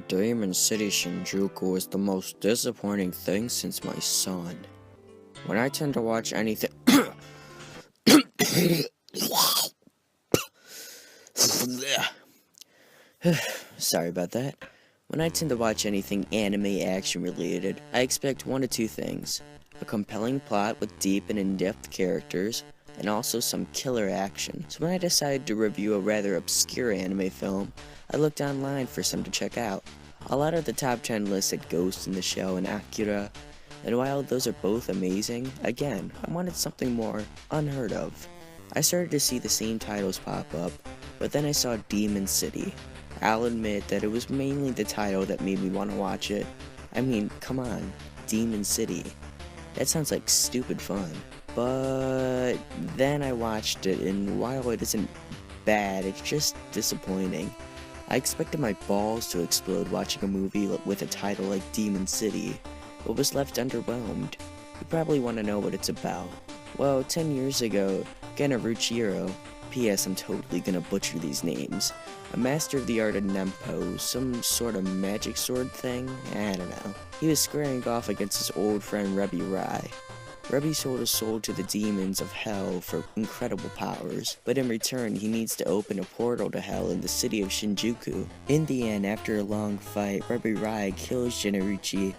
Demon City Shinjuku is the most disappointing thing since my son. When I tend to watch anything... Sorry about that. When I tend to watch anything anime action related, I expect one of two things. A compelling plot with deep and in-depth characters, and also some killer action. So when I decided to review a rather obscure anime film, I looked online for some to check out. A lot of the top 10 lists had Ghost in the Shell and Akira, and while those are both amazing, again, I wanted something more unheard of. I started to see the same titles pop up, but then I saw Demon City. I'll admit that it was mainly the title that made me want to watch it. I mean, come on, Demon City. That sounds like stupid fun. But then I watched it, and while it isn't bad, it's just disappointing. I expected my balls to explode watching a movie with a title like Demon City, but was left underwhelmed. You probably want to know what it's about. Well, 10 years ago, Gennaruchiro, P.S. I'm totally gonna butcher these names, a master of the art of Nempo, some sort of magic sword thing, I don't know. He was squaring off against his old friend Rebi Rai. Rebi sold his soul to the demons of hell for incredible powers, but in return he needs to open a portal to hell in the city of Shinjuku. In the end, after a long fight, Rebi Rai kills Gennaruchi.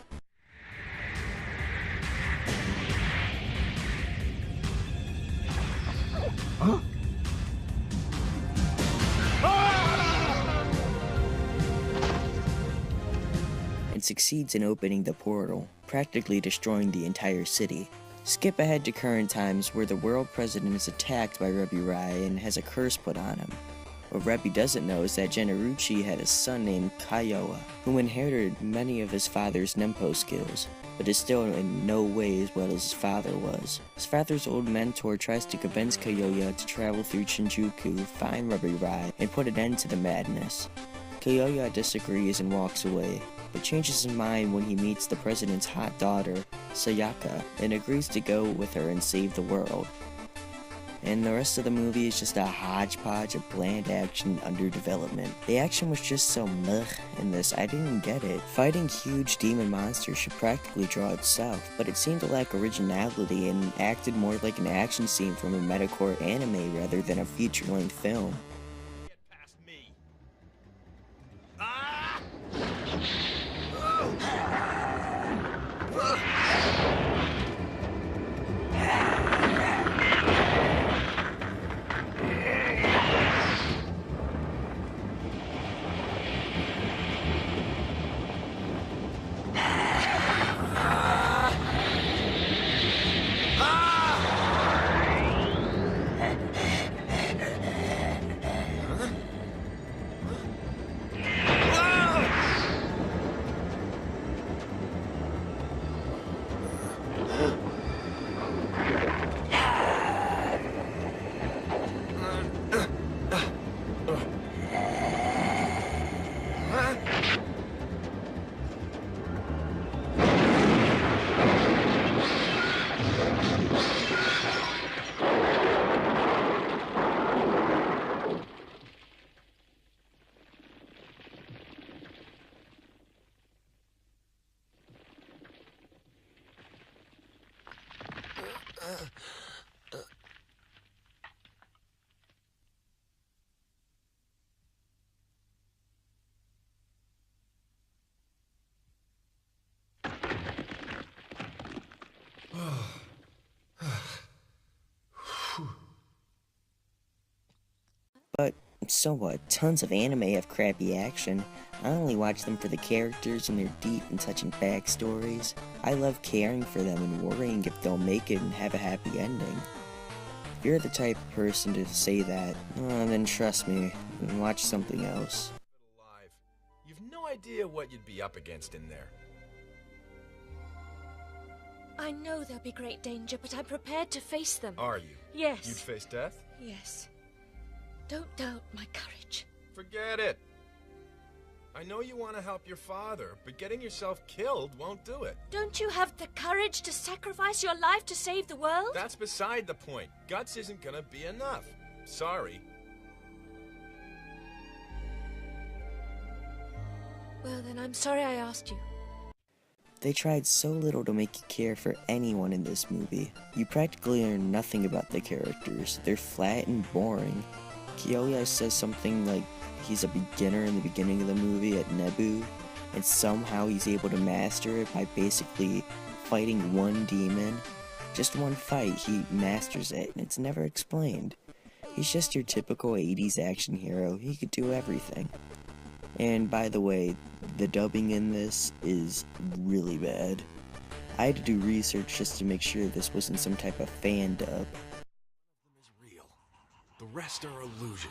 Huh? And succeeds in opening the portal, practically destroying the entire city. Skip ahead to current times where the world president is attacked by Rebi Rai and has a curse put on him. What Rebi doesn't know is that Gennaruchi had a son named Kaiyoa, who inherited many of his father's Nempo skills, but is still in no way as well as his father was. His father's old mentor tries to convince Kaiyoa to travel through Shinjuku, find Rebi Rai, and put an end to the madness. Kaiyoa disagrees and walks away, but changes his mind when he meets the president's hot daughter, Sayaka, and agrees to go with her and save the world. And the rest of the movie is just a hodgepodge of bland action under development. The action was just so meh in this, I didn't get it. Fighting huge demon monsters should practically draw itself, but it seemed to lack originality and acted more like an action scene from a metacore anime rather than a feature-length film. But so what? Tons of anime have crappy action. I only watch them for the characters and their deep and touching backstories. I love caring for them and worrying if they'll make it and have a happy ending. If you're the type of person to say that, then trust me and watch something else. You've no idea what you'd be up against in there. I know there'll be great danger, but I'm prepared to face them. Are you? Yes. You'd face death? Yes. Don't doubt my courage. Forget it. I know you want to help your father, but getting yourself killed won't do it. Don't you have the courage to sacrifice your life to save the world? That's beside the point. Guts isn't gonna be enough. Sorry. Well then, I'm sorry I asked you. They tried so little to make you care for anyone in this movie. You practically learn nothing about the characters. They're flat and boring. Kyoya says something like he's a beginner in the beginning of the movie at Nebu, and somehow he's able to master it by basically fighting one demon. Just one fight, he masters it, and it's never explained. He's just your typical 80s action hero. He could do everything. And by the way, the dubbing in this is really bad. I had to do research just to make sure this wasn't some type of fan dub. Is real. The rest are illusion.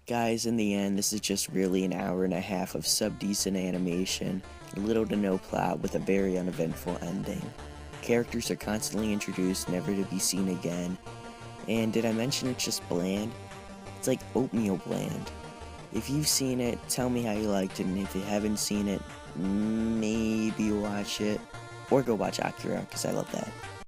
Guys, in the end, this is just really an hour and a half of sub-decent animation, little to no plot with a very uneventful ending. Characters are constantly introduced, never to be seen again. And did I mention it's just bland? It's like oatmeal bland. If you've seen it, tell me how you liked it, and if you haven't seen it, maybe watch it. Or go watch Akira, because I love that.